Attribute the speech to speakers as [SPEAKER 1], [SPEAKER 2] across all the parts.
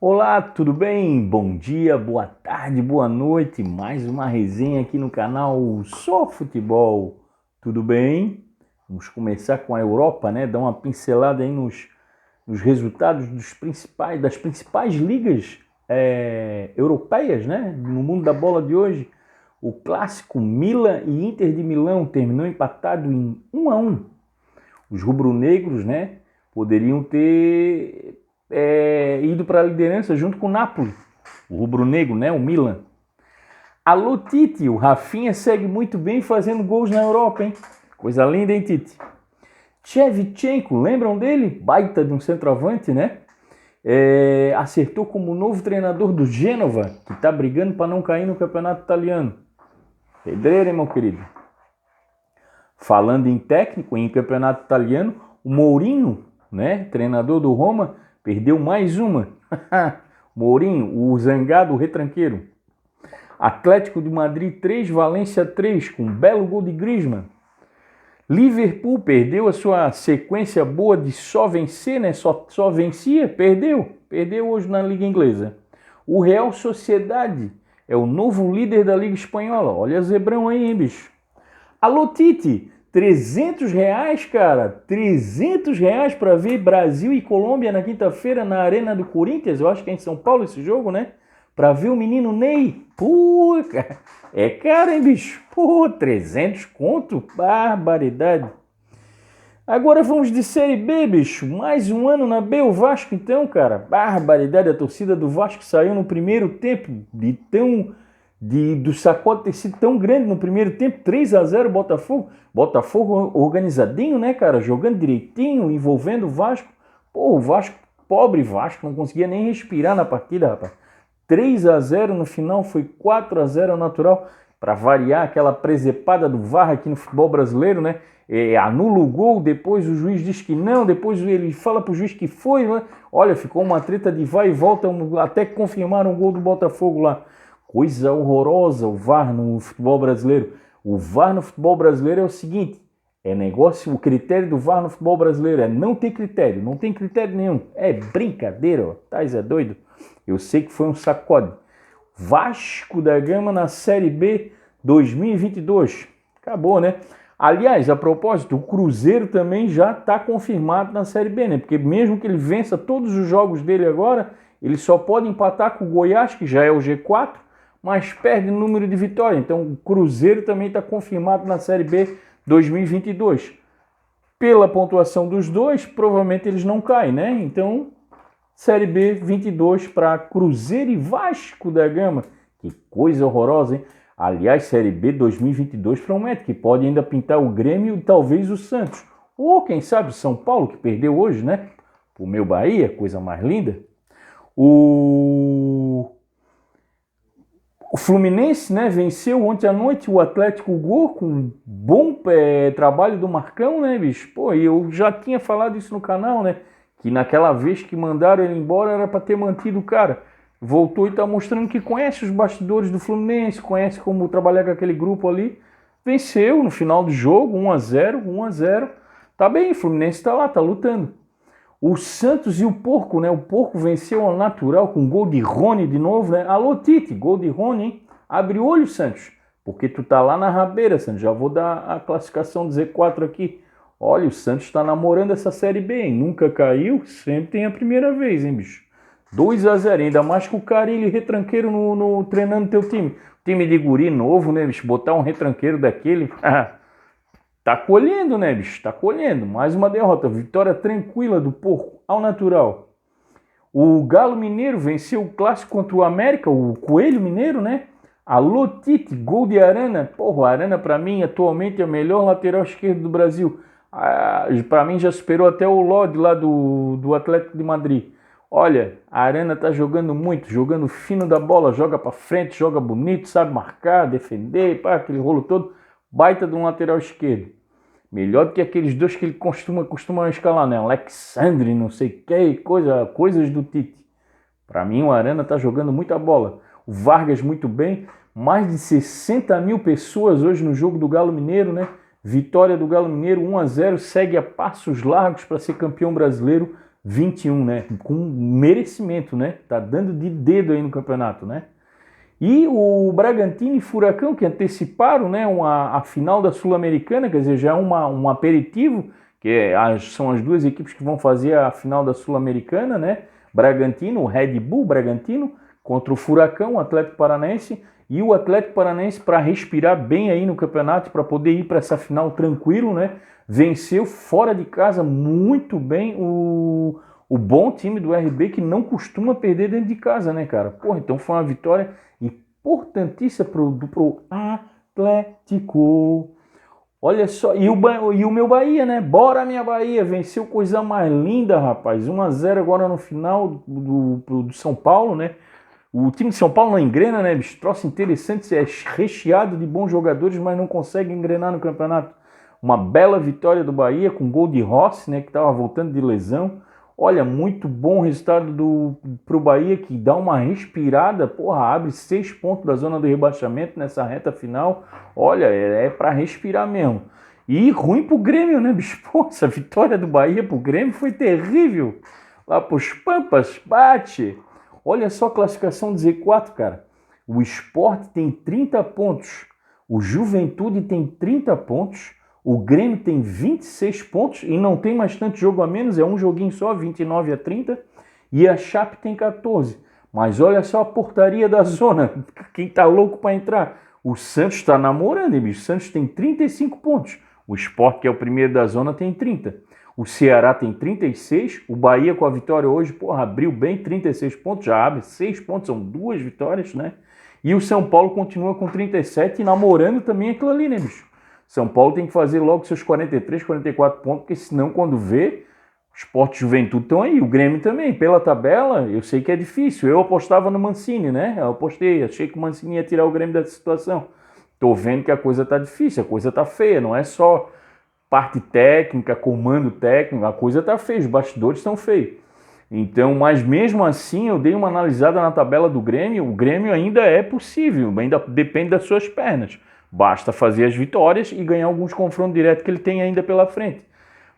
[SPEAKER 1] Olá, tudo bem? Bom dia, boa tarde, boa noite. Mais uma resenha aqui no canal Só Futebol. Tudo bem? Vamos começar com a Europa, né? Dar uma pincelada aí nos resultados das principais ligas europeias, né? No mundo da bola de hoje. O clássico Milan e Inter de Milão terminou empatado em 1-1. Os rubro-negros, né? Poderiam ter ido para a liderança junto com o Napoli, o rubro-negro, né, o Milan. Alô, Tite, o Rafinha segue muito bem fazendo gols na Europa, hein? Coisa linda, hein, Tite? Shevchenko, lembram dele? Baita de um centroavante, né? Acertou como novo treinador do Gênova, que está brigando para não cair no campeonato italiano. Pedreira, hein, meu querido? Falando em técnico, em campeonato italiano, o Mourinho, né, treinador do Roma, perdeu mais uma. Mourinho, o zangado, o retranqueiro. Atlético de Madrid 3, Valência 3, com um belo gol de Griezmann. Liverpool perdeu a sua sequência boa de só vencer, né? Só vencia, perdeu hoje na Liga Inglesa. O Real Sociedade é o novo líder da Liga Espanhola. Olha Zebrão aí, hein, bicho? Alô, Tite, R$300, cara, R$300 para ver Brasil e Colômbia na quinta-feira na Arena do Corinthians, eu acho que é em São Paulo esse jogo, né? Para ver o menino Ney. Pô, cara, é caro, hein, bicho? Pô, 300 conto? Barbaridade. Agora vamos de Série B, bicho. Mais um ano na B, o Vasco então, cara. Barbaridade, a torcida do Vasco saiu no primeiro tempo do sacode ter sido tão grande no primeiro tempo, 3-0 Botafogo. Botafogo organizadinho, né, cara? Jogando direitinho, envolvendo o Vasco. Pô, o Vasco, pobre Vasco, não conseguia nem respirar na partida, rapaz. 3-0 no final, foi 4-0 natural. Para variar aquela presepada do VAR aqui no futebol brasileiro, né? Anula o gol, depois o juiz diz que não, depois ele fala pro juiz que foi, né? Olha, ficou uma treta de vai e volta, até que confirmaram o gol do Botafogo lá. Coisa horrorosa o VAR no futebol brasileiro. O VAR no futebol brasileiro é o seguinte, o critério do VAR no futebol brasileiro é não ter critério, não tem critério nenhum. É brincadeira, ó. Tais é doido. Eu sei que foi um sacode. Vasco da Gama na Série B 2022. Acabou, né? Aliás, a propósito, o Cruzeiro também já está confirmado na Série B, né? Porque mesmo que ele vença todos os jogos dele agora, ele só pode empatar com o Goiás, que já é o G4, mas perde o número de vitórias. Então o Cruzeiro também está confirmado na Série B 2022. Pela pontuação dos dois, provavelmente eles não caem, né? Então, Série B 22 para Cruzeiro e Vasco da Gama. Que coisa horrorosa, hein? Aliás, Série B 2022 promete que pode ainda pintar o Grêmio e talvez o Santos. Ou quem sabe o São Paulo, que perdeu hoje, né? O meu Bahia, coisa mais linda. O Fluminense, né, venceu ontem à noite o Atlético Go com um bom trabalho do Marcão, né, bicho? Pô, eu já tinha falado isso no canal, né? Que naquela vez que mandaram ele embora era para ter mantido o cara. Voltou e está mostrando que conhece os bastidores do Fluminense, conhece como trabalhar com aquele grupo ali. Venceu no final do jogo, 1-0. Tá bem, o Fluminense está lá, tá lutando. O Santos e o Porco, né? O Porco venceu ao natural com gol de Rony de novo, né? Alô, Tite, gol de Rony, hein? Abre o olho, Santos, porque tu tá lá na rabeira, Santos. Já vou dar a classificação do Z4 aqui. Olha, o Santos está namorando essa Série B, hein? Nunca caiu, sempre tem a primeira vez, hein, bicho? 2-0, ainda mais com o Carille retranqueiro treinando teu time. Time de guri novo, né, bicho? Botar um retranqueiro daquele... Tá colhendo, né, bicho? Tá colhendo. Mais uma derrota. Vitória tranquila do Porco ao natural. O Galo Mineiro venceu o clássico contra o América, o Coelho Mineiro, né? Alô, Tite, gol de Arana. Porra, o Arana, pra mim, atualmente é o melhor lateral esquerdo do Brasil. Pra mim, já superou até o Lodi lá do Atlético de Madrid. Olha, a Arana tá jogando muito, jogando fino da bola, joga pra frente, joga bonito, sabe marcar, defender, pá, aquele rolo todo. Baita de um lateral esquerdo. Melhor do que aqueles dois que ele costuma escalar, né? Alexandre, não sei o que, coisas do Tite. Para mim, o Arana tá jogando muita bola. O Vargas muito bem. Mais de 60 mil pessoas hoje no jogo do Galo Mineiro, né? Vitória do Galo Mineiro 1-0, segue a passos largos para ser campeão brasileiro 21, né? Com merecimento, né? Tá dando de dedo aí no campeonato, né? E o Bragantino e Furacão, que anteciparam, né, a final da Sul-Americana, quer dizer, já é um aperitivo, são as duas equipes que vão fazer a final da Sul-Americana, né? Bragantino, o Red Bull Bragantino, contra o Furacão, o Atlético Paranaense, e o Atlético Paranaense, para respirar bem aí no campeonato, para poder ir para essa final tranquilo, né? Venceu fora de casa muito bem o bom time do RB, que não costuma perder dentro de casa, né, cara? Porra, então foi uma vitória importantíssima pro Atlético. Olha só, e o meu Bahia, né? Bora, minha Bahia! Venceu coisa mais linda, rapaz. 1-0 agora no final do São Paulo, né? O time de São Paulo não engrena, né, bicho? Troço interessante, é recheado de bons jogadores, mas não consegue engrenar no campeonato. Uma bela vitória do Bahia com gol de Rossi, né, que estava voltando de lesão. Olha, muito bom resultado pro Bahia, que dá uma respirada, porra, abre 6 pontos da zona do rebaixamento nessa reta final. Olha, é para respirar mesmo. E ruim pro Grêmio, né, bicho? Pô, essa vitória do Bahia pro Grêmio foi terrível. Lá pros Pampas, bate. Olha só a classificação do Z4, cara. O Sport tem 30 pontos, o Juventude tem 30 pontos, o Grêmio tem 26 pontos e não tem mais tanto jogo a menos, é um joguinho só, 29-30, e a Chape tem 14. Mas olha só a portaria da zona, quem tá louco para entrar? O Santos tá namorando, bicho. O Santos tem 35 pontos, o Sport, que é o primeiro da zona, tem 30. O Ceará tem 36, o Bahia com a vitória hoje, porra, abriu bem, 36 pontos, já abre 6 pontos, são 2 vitórias, né? E o São Paulo continua com 37 e namorando também aquilo ali, né, bicho? São Paulo tem que fazer logo seus 43, 44 pontos, porque senão quando vê, o Sport e Juventude estão aí, o Grêmio também. Pela tabela, eu sei que é difícil, eu apostava no Mancini, né? Eu apostei, achei que o Mancini ia tirar o Grêmio dessa situação. Tô vendo que a coisa tá difícil, a coisa tá feia, não é só parte técnica, comando técnico, a coisa tá feia, os bastidores estão feios. Então, mas mesmo assim, eu dei uma analisada na tabela do Grêmio, o Grêmio ainda é possível, ainda depende das suas pernas. Basta fazer as vitórias e ganhar alguns confrontos diretos que ele tem ainda pela frente.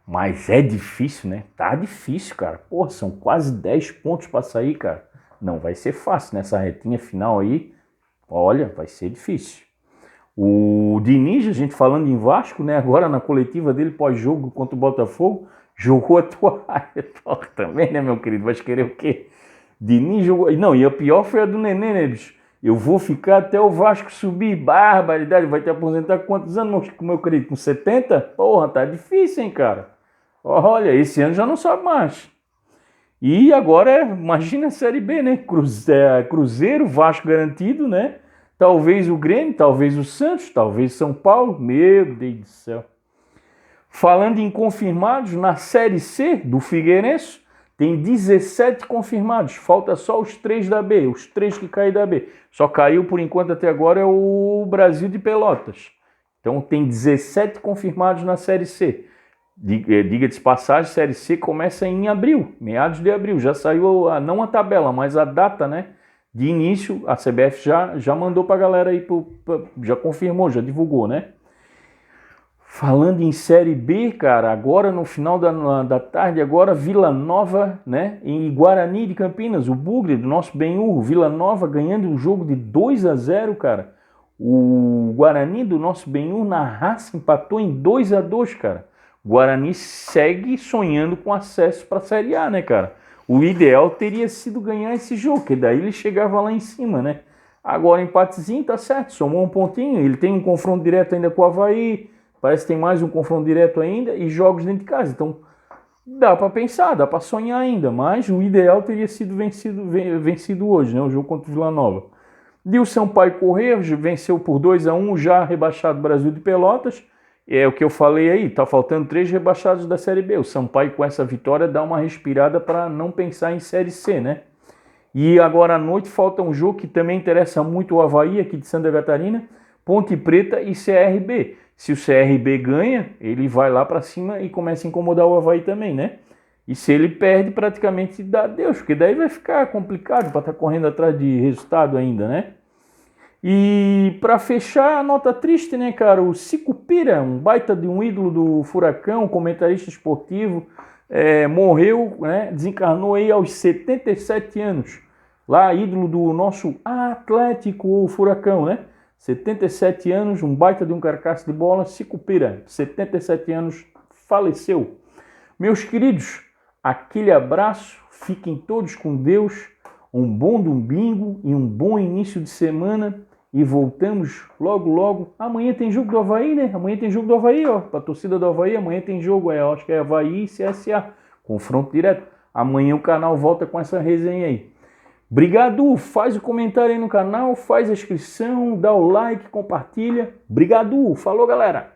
[SPEAKER 1] Mas é difícil, né? Tá difícil, cara. Porra, são quase 10 pontos para sair, cara. Não vai ser fácil nessa retinha final aí. Olha, vai ser difícil. O Diniz, a gente falando em Vasco, né? Agora na coletiva dele pós-jogo contra o Botafogo, jogou a toalha. Também, né, meu querido? Vai querer o quê? Diniz jogou. Não, e a pior foi a do Nenê, né, bicho? Eu vou ficar até o Vasco subir. Barbaridade, vai te aposentar com quantos anos, meu querido? Com 70? Porra, tá difícil, hein, cara? Olha, esse ano já não sabe mais. E agora, imagina a Série B, né? Cruzeiro, Vasco garantido, né? Talvez o Grêmio, talvez o Santos, talvez São Paulo. Meu Deus do céu. Falando em confirmados, na Série C do Figueirense, tem 17 confirmados. Falta só os 3 da B, os 3 que caem da B. Só caiu por enquanto até agora é o Brasil de Pelotas. Então tem 17 confirmados na Série C. Diga-se passagem, a Série C começa em abril, meados de abril. Já saiu, não a tabela, mas a data, né? De início, a CBF já mandou pra galera aí, já confirmou, já divulgou, né? Falando em Série B, cara, agora no final da tarde, agora Vila Nova, né? Em Guarani de Campinas, o Bugre do nosso Benhur, Vila Nova ganhando um jogo de 2-0, cara. O Guarani do nosso Benhur na raça empatou em 2-2, cara. O Guarani segue sonhando com acesso pra Série A, né, cara? O ideal teria sido ganhar esse jogo, que daí ele chegava lá em cima, né? Agora empatezinho, tá certo, somou um pontinho, ele tem um confronto direto ainda com o Avaí, parece que tem mais um confronto direto ainda e jogos dentro de casa, então dá para pensar, dá para sonhar ainda, mas o ideal teria sido vencido hoje, né? O jogo contra o Vila Nova. E o Sampaio Corrêa venceu por 2-1, já rebaixado Brasil de Pelotas. É o que eu falei aí, tá faltando 3 rebaixados da Série B. O Sampaio com essa vitória dá uma respirada para não pensar em Série C, né? E agora à noite falta um jogo que também interessa muito o Avaí aqui de Santa Catarina, Ponte Preta e CRB. Se o CRB ganha, ele vai lá para cima e começa a incomodar o Avaí também, né? E se ele perde, praticamente dá adeus, porque daí vai ficar complicado para estar correndo atrás de resultado ainda, né? E para fechar, a nota triste, né, cara? O Sicupira, um baita de um ídolo do Furacão, comentarista esportivo, morreu, né, desencarnou aí aos 77 anos. Lá, ídolo do nosso Atlético, o Furacão, né? 77 anos, um baita de um carcaço de bola, Sicupira, 77 anos, faleceu. Meus queridos, aquele abraço, fiquem todos com Deus, um bom domingo e um bom início de semana e voltamos logo, logo. Amanhã tem jogo do Avaí, né? Amanhã tem jogo do Avaí, ó, pra torcida do Avaí, amanhã tem jogo, acho que é Avaí e CSA, confronto direto. Amanhã o canal volta com essa resenha aí. Obrigado, faz o comentário aí no canal, faz a inscrição, dá o like, compartilha. Obrigado, falou galera!